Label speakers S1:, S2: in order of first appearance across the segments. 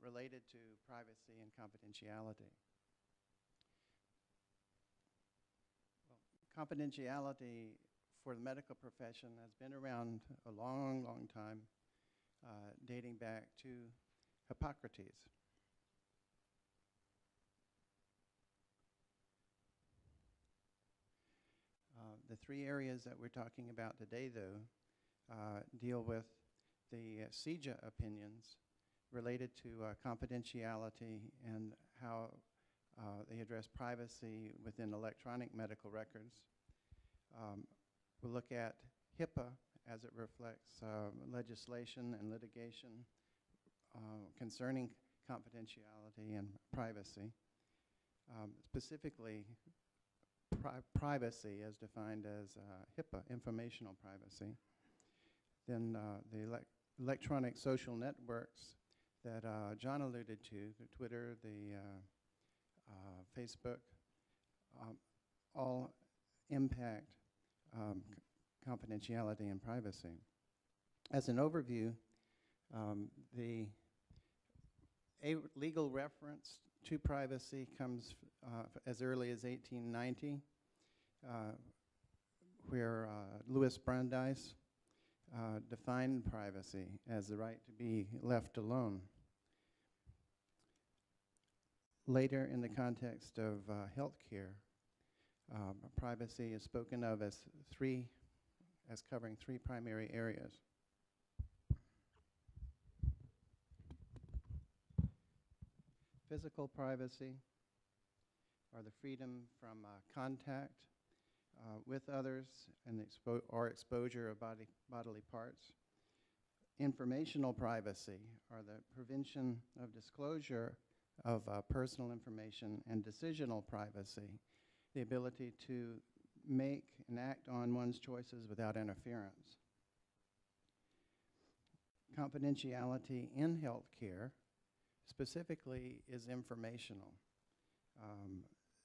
S1: related to privacy and confidentiality. Well, confidentiality for the medical profession has been around a long, long time, dating back to Hippocrates. The three areas that we're talking about today, though, deal with the CJA opinions related to confidentiality and how they address privacy within electronic medical records. We'll look at HIPAA as it reflects legislation and litigation concerning confidentiality and privacy. Specifically, privacy as defined as HIPAA, informational privacy. Then the electronic social networks that John alluded to, the Twitter, the Facebook, all impact confidentiality and privacy. As an overview, the legal reference to privacy comes as early as 1890, where Louis Brandeis defined privacy as the right to be left alone. Later, in the context of healthcare, privacy is spoken of as covering three primary areas. Physical privacy, or the freedom from contact with others and exposure of bodily parts. Informational privacy, or the prevention of disclosure of personal information. And decisional privacy, the ability to make and act on one's choices without interference. Confidentiality in healthcare specifically is informational.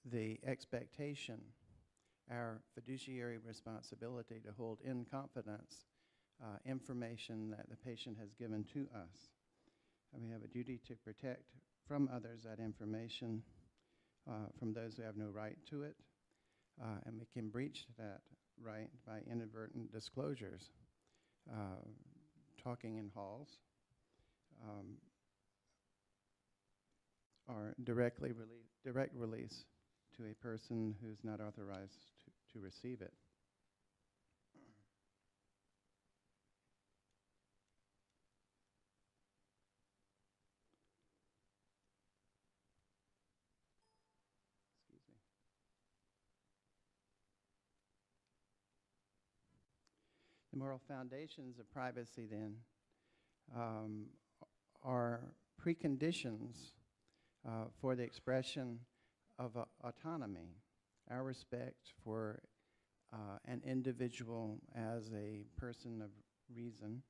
S1: The expectation, our fiduciary responsibility to hold in confidence information that the patient has given to us. And we have a duty to protect from others that information, from those who have no right to it, and we can breach that right by inadvertent disclosures, talking in halls, or direct release to a person who's not authorized to receive it. Excuse me. The moral foundations of privacy, then, are preconditions for the expression of autonomy, our respect for an individual as a person of reason.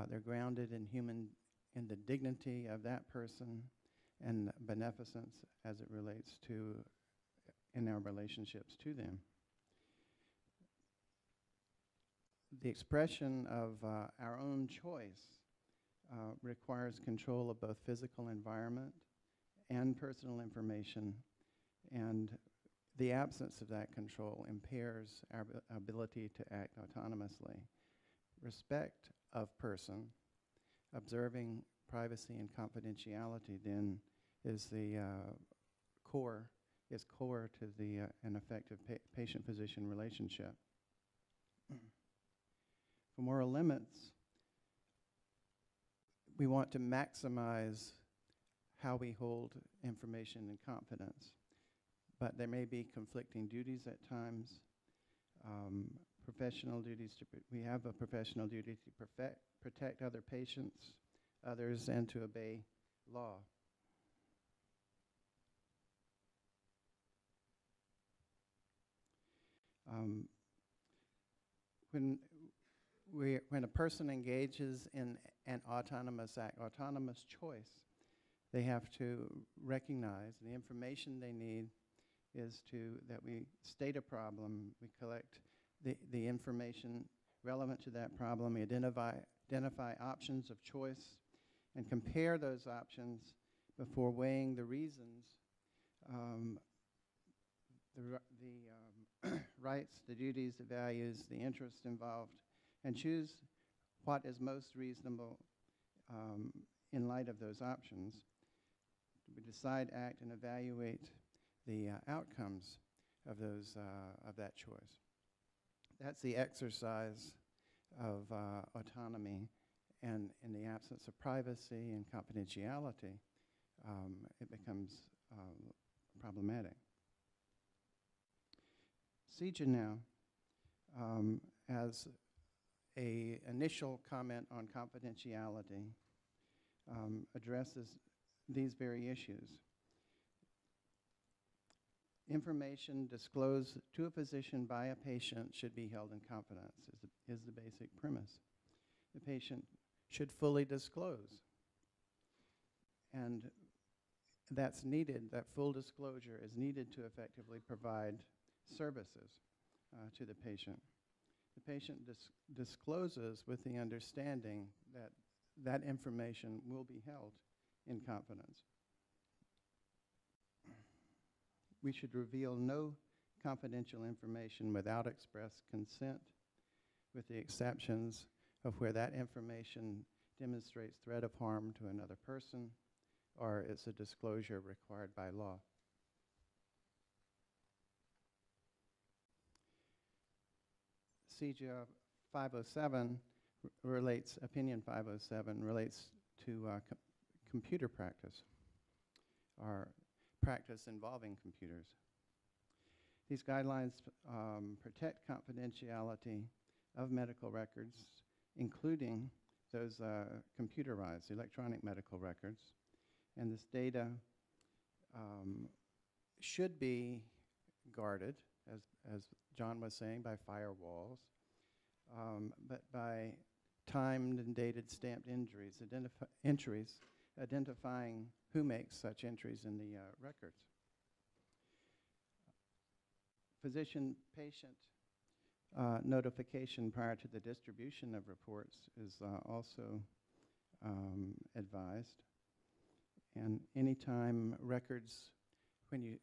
S1: They're grounded in the dignity of that person and beneficence as it relates to in our relationships to them. The expression of our own choice requires control of both physical environment and personal information, and the absence of that control impairs our ability to act autonomously. Respect of person, observing privacy and confidentiality, then is the core to an effective patient-physician relationship. For moral limits, we want to maximize how we hold information in confidence. But there may be conflicting duties at times, professional duties. We have a professional duty to protect other patients, others, and to obey law. When a person engages in an autonomous act, autonomous choice, they have to recognize the information they need is that we state a problem, we collect the information relevant to that problem, we identify options of choice, and compare those options before weighing the reasons, the rights, the duties, the values, the interests involved, and choose what is most reasonable in light of those options. We decide, act, and evaluate the outcomes of that choice. That's the exercise of autonomy, and in the absence of privacy and confidentiality, it becomes problematic. CJA now, as an initial comment on confidentiality, addresses these very issues. Information disclosed to a physician by a patient should be held in confidence, is the basic premise. The patient should fully disclose. And that's needed, that full disclosure is needed to effectively provide services to the patient. The patient discloses with the understanding that that information will be held in confidence. We should reveal no confidential information without express consent, with the exceptions of where that information demonstrates threat of harm to another person or it's a disclosure required by law. CJA 507 relates, opinion 507 relates to computer practice, or practice involving computers. These guidelines protect confidentiality of medical records, including those computerized electronic medical records. And this data should be guarded, as John was saying, by firewalls, but by timed and dated stamped entries identifying who makes such entries in the records. Physician-patient notification prior to the distribution of reports is also advised. And anytime records,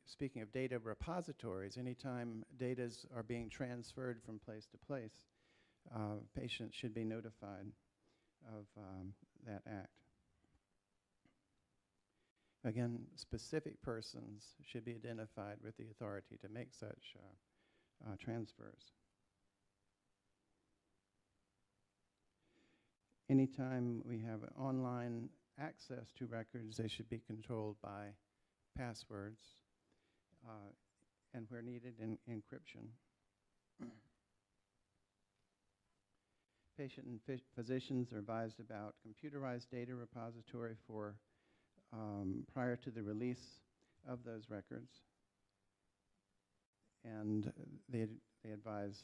S1: speaking of data repositories, anytime data are being transferred from place to place, patients should be notified of that act. Again, specific persons should be identified with the authority to make such transfers. Anytime we have online access to records, they should be controlled by passwords and, where needed, encryption. Patient and physicians are advised about computerized data repository for prior to the release of those records, and they advise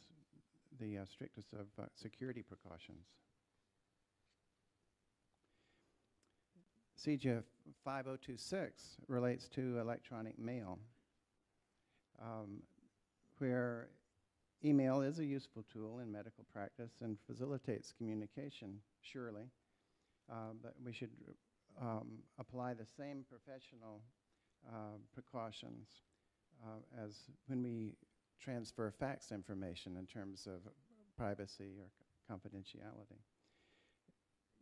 S1: the strictest of security precautions. CJA 5026 relates to electronic mail, where email is a useful tool in medical practice and facilitates communication, surely, but we should apply the same professional precautions as when we transfer fax information in terms of privacy or confidentiality.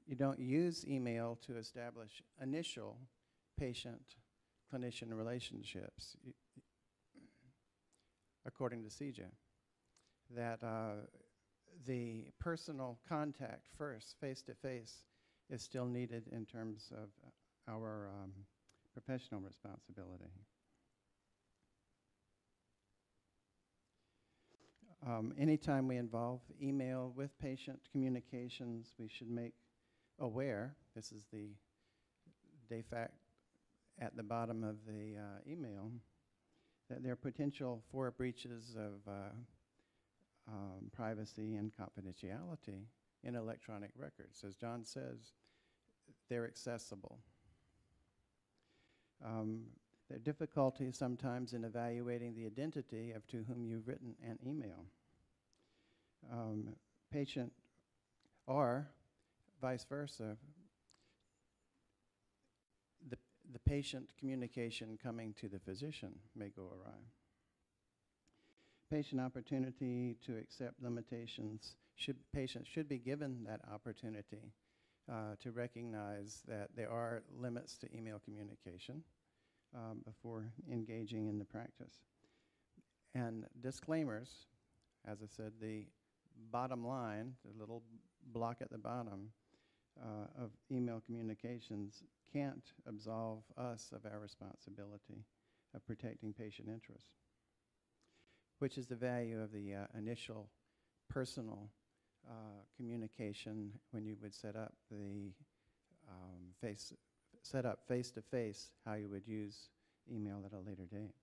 S1: You don't use email to establish initial patient-clinician relationships, according to CJA, that the personal contact first, face-to-face, is still needed in terms of our professional responsibility. Anytime we involve email with patient communications, we should make aware, this is the de facto at the bottom of the email, that there are potential for breaches of privacy and confidentiality in electronic records. As John says, they're accessible. There are difficulties sometimes in evaluating the identity of to whom you've written an email. Patient or vice versa, the patient communication coming to the physician may go awry. Patient opportunity to accept limitations. Patients should be given that opportunity to recognize that there are limits to email communication before engaging in the practice. And disclaimers, as I said, the bottom line, the little block at the bottom of email communications can't absolve us of our responsibility of protecting patient interests, which is the value of the initial personal communication when you would set up the face-to-face how you would use email at a later date.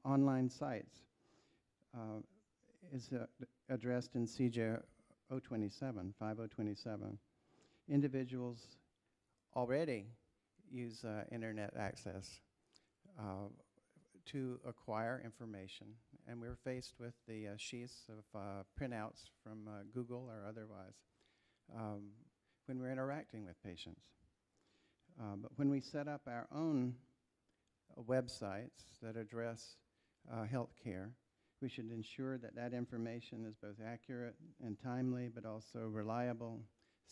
S1: Online sites is addressed in CJ 5027. Individuals already use internet access to acquire information, and we're faced with the sheets of printouts from Google or otherwise when we're interacting with patients. But when we set up our own websites that address healthcare, we should ensure that that information is both accurate and timely, but also reliable,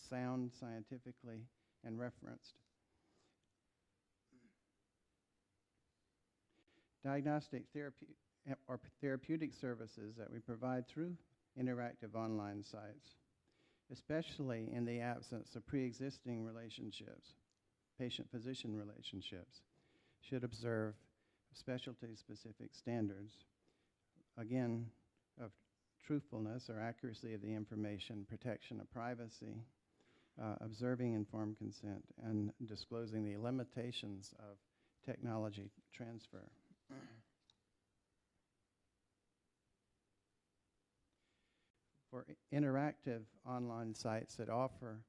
S1: sound scientifically, and referenced. Diagnostic or therapeutic services that we provide through interactive online sites, especially in the absence of pre-existing relationships, patient-physician relationships, should observe specialty-specific standards, again, of truthfulness or accuracy of the information, protection of privacy, observing informed consent, and disclosing the limitations of technology transfer. For interactive online sites that offer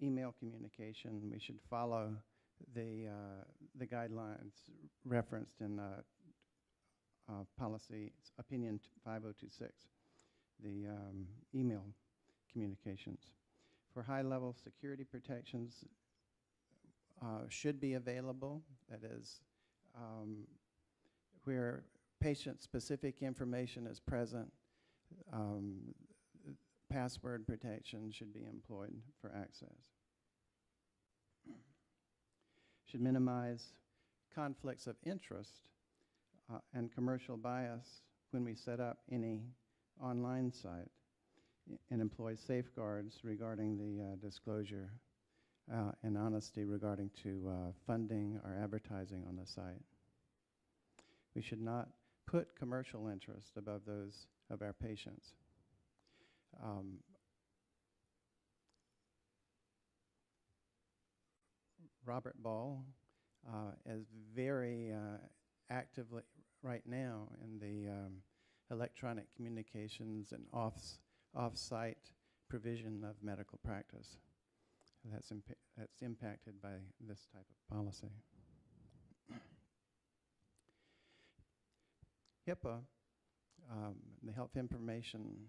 S1: email communication, we should follow the guidelines referenced in policy opinion 5026, the email communications. For high-level security protections should be available, that is, where patient-specific information is present, password protection should be employed for access. Should minimize conflicts of interest and commercial bias when we set up any online site and employ safeguards regarding the disclosure and honesty regarding to funding or advertising on the site. We should not put commercial interest above those of our patients. Robert Ball is very actively right now in the electronic communications and off-site provision of medical practice. That's impacted by this type of policy. HIPAA, the Health Information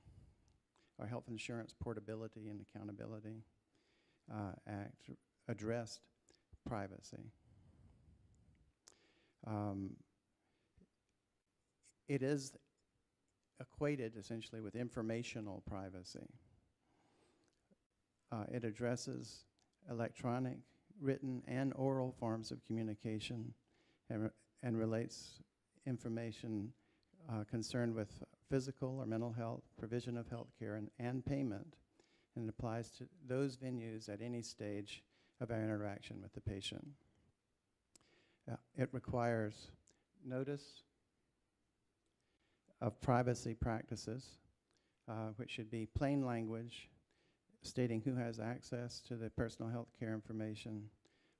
S1: or Health Insurance Portability and Accountability Act addressed privacy. It is equated essentially with informational privacy. It addresses electronic, written, and oral forms of communication and relates information concerned with physical or mental health, provision of health care, and payment, and it applies to those venues at any stage of our interaction with the patient. It requires notice of privacy practices, which should be plain language, stating who has access to the personal health care information,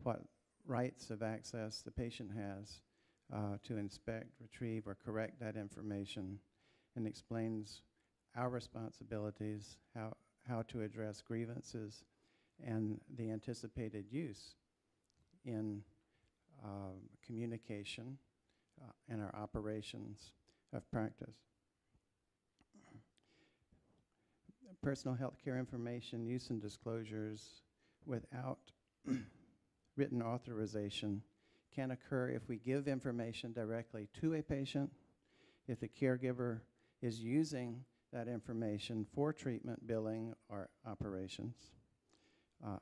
S1: what rights of access the patient has to inspect, retrieve, or correct that information, and explains our responsibilities, how to address grievances, and the anticipated use in communication and our operations of practice. Personal health care information use and disclosures without written authorization can occur if we give information directly to a patient, if the caregiver is using that information for treatment, billing, or operations.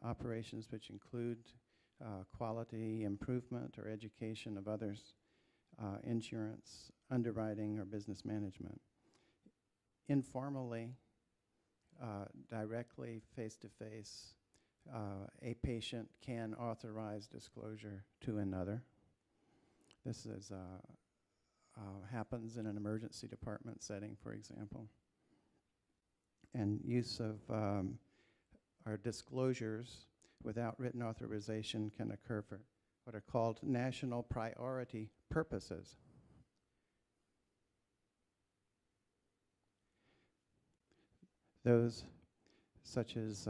S1: Operations which include quality improvement or education of others, insurance, underwriting, or business management. Informally, directly, face-to-face, a patient can authorize disclosure to another. This is happens in an emergency department setting, for example. And use of our disclosures without written authorization can occur for what are called national priority purposes. Those such as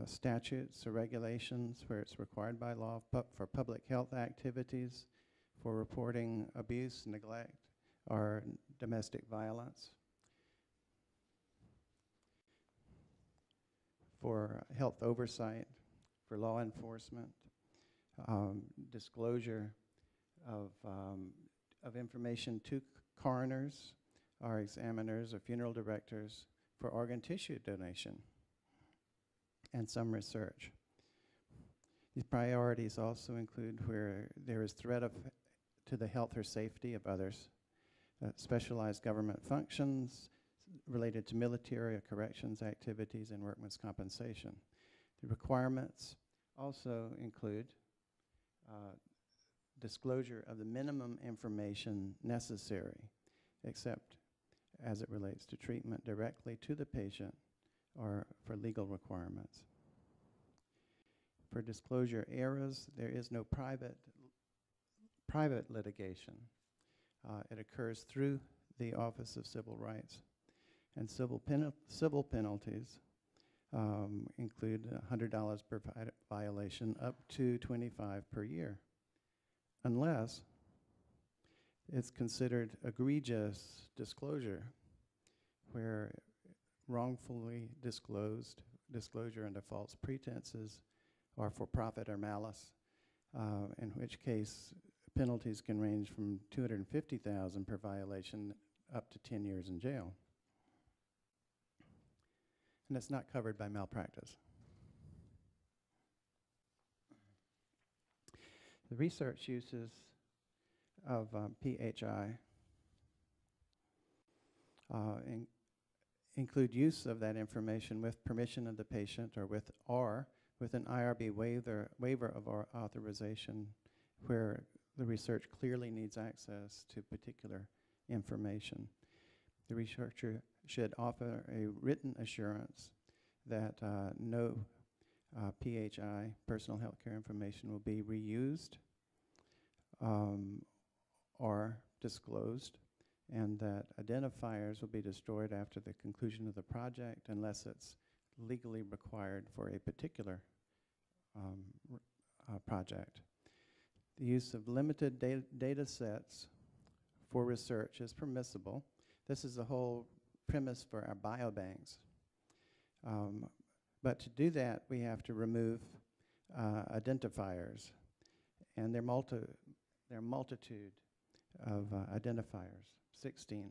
S1: statutes or regulations where it's required by law for public health activities, for reporting abuse, neglect, or domestic violence, for health oversight, for law enforcement, disclosure of information to coroners, or examiners, or funeral directors, for organ tissue donation, and some research. These priorities also include where there is threat to the health or safety of others, specialized government functions related to military or corrections activities, and workmen's compensation. The requirements also include disclosure of the minimum information necessary, except as it relates to treatment directly to the patient or for legal requirements. For disclosure eras, there is no private litigation. It occurs through the Office of Civil Rights. And civil penalties include $100 per violation up to $25 per year, unless it's considered egregious disclosure, where wrongfully disclosure under false pretenses or for profit or malice, in which case penalties can range from $250,000 per violation up to 10 years in jail. And it's not covered by malpractice. The research uses of PHI include use of that information with permission of the patient or with an IRB waiver of our authorization, where the research clearly needs access to particular information. The researcher should offer a written assurance that no PHI, personal health care information, will be reused or disclosed, and that identifiers will be destroyed after the conclusion of the project unless it's legally required for a particular project. The use of limited data sets for research is permissible. This is the whole premise for our biobanks. But to do that, we have to remove identifiers, and there are a multitude of identifiers, 16.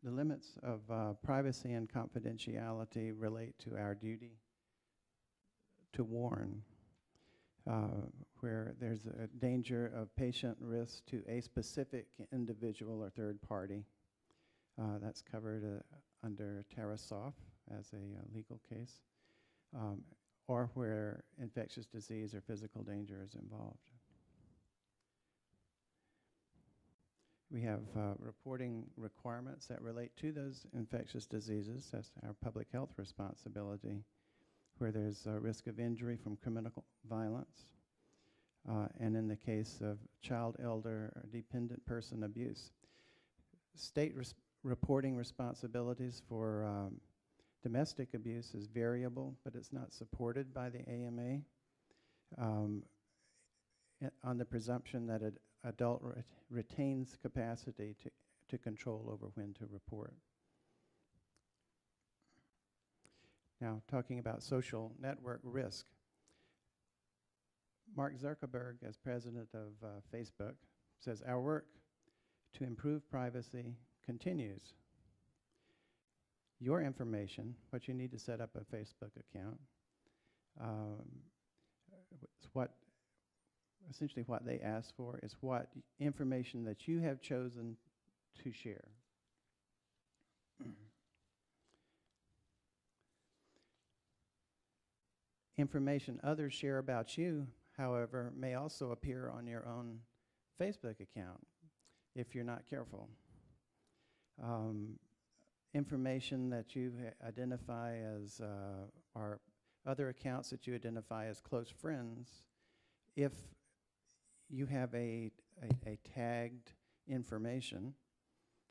S1: The limits of privacy and confidentiality relate to our duty to warn, where there's a danger of patient risk to a specific individual or third party. That's covered under TerraSoft as a legal case, or where infectious disease or physical danger is involved. We have reporting requirements that relate to those infectious diseases. That's our public health responsibility, where there's a risk of injury from criminal violence, and in the case of child, elder, or dependent person abuse. State reporting responsibilities for domestic abuse is variable, but it's not supported by the AMA. um, on the presumption that an adult retains capacity to control over when to report. Now, talking about social network risk, Mark Zuckerberg, as president of Facebook, says, "Our work to improve privacy continues. Your information, what you need to set up a Facebook account, essentially what they ask for is what information that you have chosen to share." Information others share about you, however, may also appear on your own Facebook account if you're not careful. Information that you identify as, or other accounts that you identify as close friends, if you have a tagged information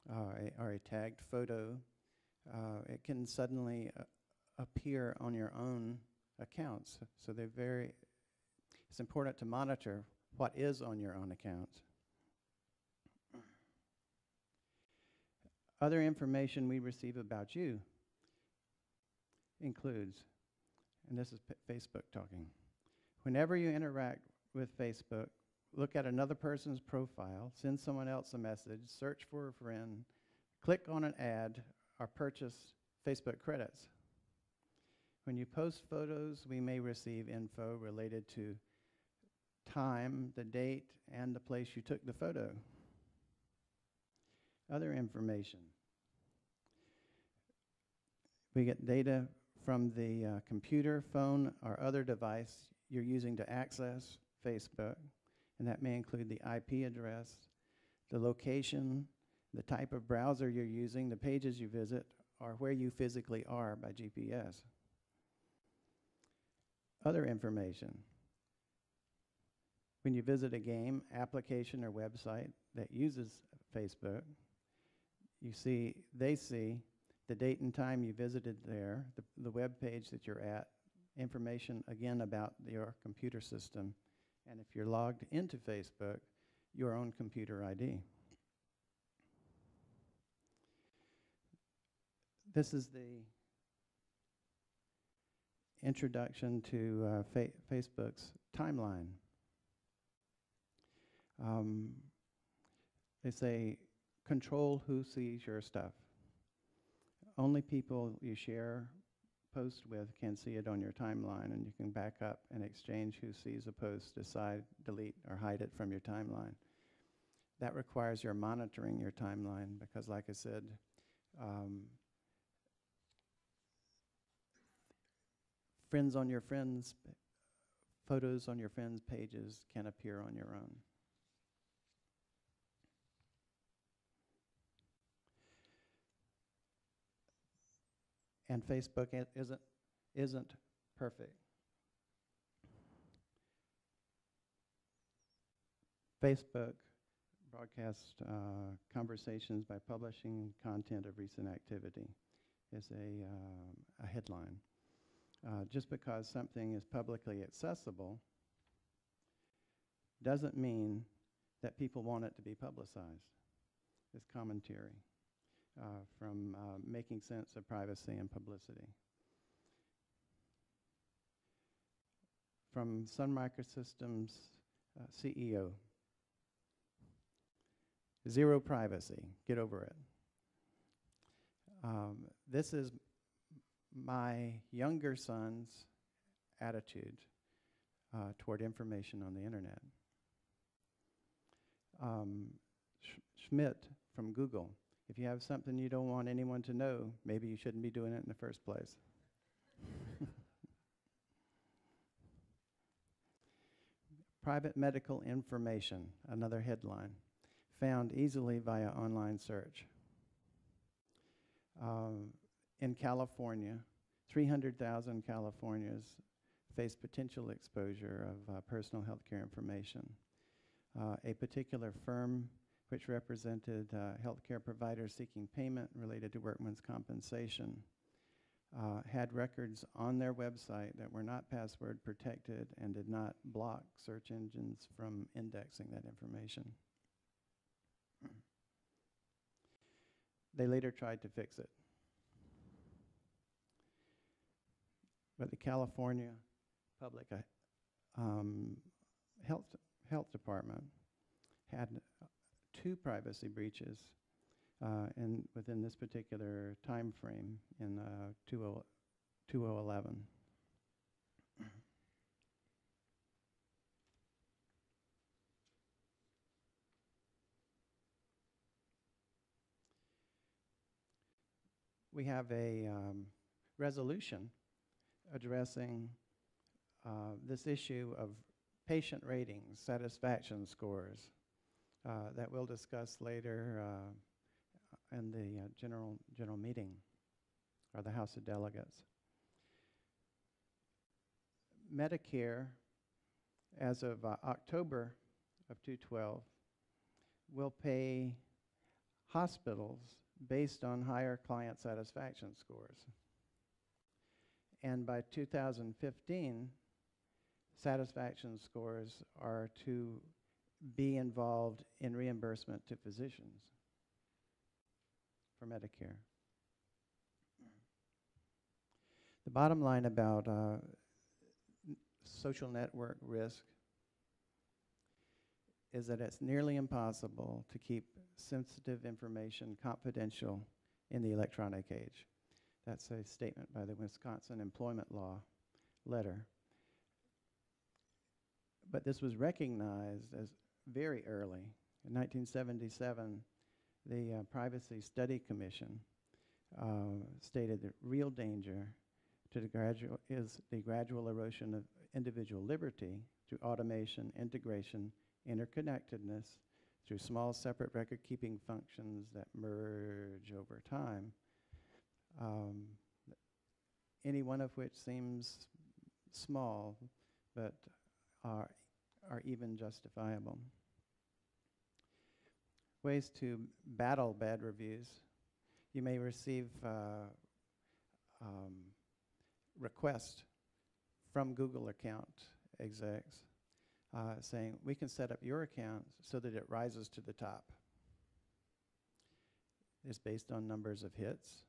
S1: or a tagged photo, it can suddenly appear on your own accounts. So it's important to monitor what is on your own accounts. Other information we receive about you includes, and this is Facebook talking, whenever you interact with Facebook, look at another person's profile, send someone else a message, search for a friend, click on an ad, or purchase Facebook credits. When you post photos, we may receive info related to time, the date, and the place you took the photo. Other information. We get data from the computer, phone, or other device you're using to access Facebook, and that may include the IP address, the location, the type of browser you're using, the pages you visit, or where you physically are by GPS. Other information. When you visit a game, application, or website that uses Facebook, they see the date and time you visited there, the web page that you're at, information again about your computer system, and if you're logged into Facebook, your own computer ID. This is the introduction to Facebook's timeline. They say, control who sees your stuff. Only people you share post with can see it on your timeline, and you can back up and exchange who sees a post, decide, delete, or hide it from your timeline. That requires your monitoring your timeline because, like I said, friends on your friends, photos on your friends' pages can appear on your own. And Facebook isn't perfect. Facebook broadcasts conversations by publishing content of recent activity is a headline. Just because something is publicly accessible doesn't mean that people want it to be publicized. It's commentary from Making Sense of Privacy and Publicity. From Sun Microsystems CEO, zero privacy, get over it. This is my younger son's attitude toward information on the internet. Schmidt from Google, if you have something you don't want anyone to know, maybe you shouldn't be doing it in the first place. Private medical information, another headline, found easily via online search. In California, 300,000 Californians face potential exposure of personal health care information. A particular firm which represented healthcare providers seeking payment related to workmen's compensation had records on their website that were not password protected and did not block search engines from indexing that information. They later tried to fix it. But the California Public Health Department had 2 privacy breaches within this particular time frame in 2011. We have a resolution addressing this issue of patient ratings, satisfaction scores, that we'll discuss later in the general meeting, or the House of Delegates. Medicare, as of October of 2012, will pay hospitals based on higher client satisfaction scores. And by 2015, satisfaction scores are to be involved in reimbursement to physicians for Medicare. The bottom line about social network risk is that it's nearly impossible to keep sensitive information confidential in the electronic age. That's a statement by the Wisconsin Employment Law letter. But this was recognized as very early. In 1977, the Privacy Study Commission stated that real danger to is the gradual erosion of individual liberty through automation, integration, interconnectedness, through small separate record-keeping functions that merge over time, any one of which seems small, but are even justifiable. Ways to battle bad reviews. You may receive requests from Google account execs saying, we can set up your account so that it rises to the top. It's based on numbers of hits.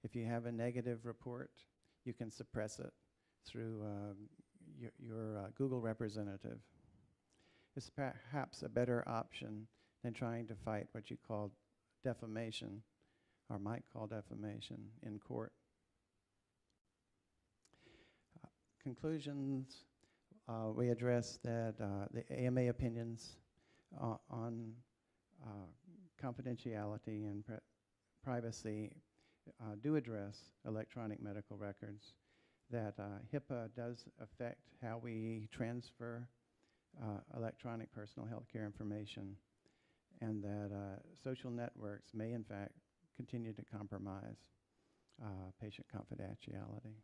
S1: If you have a negative report, you can suppress it through your Google representative. It's perhaps a better option than trying to fight what you call defamation, or might call defamation, in court. Conclusions, we address that the AMA opinions on confidentiality and privacy do address electronic medical records, that HIPAA does affect how we transfer electronic personal health care information, and that social networks may in fact continue to compromise patient confidentiality.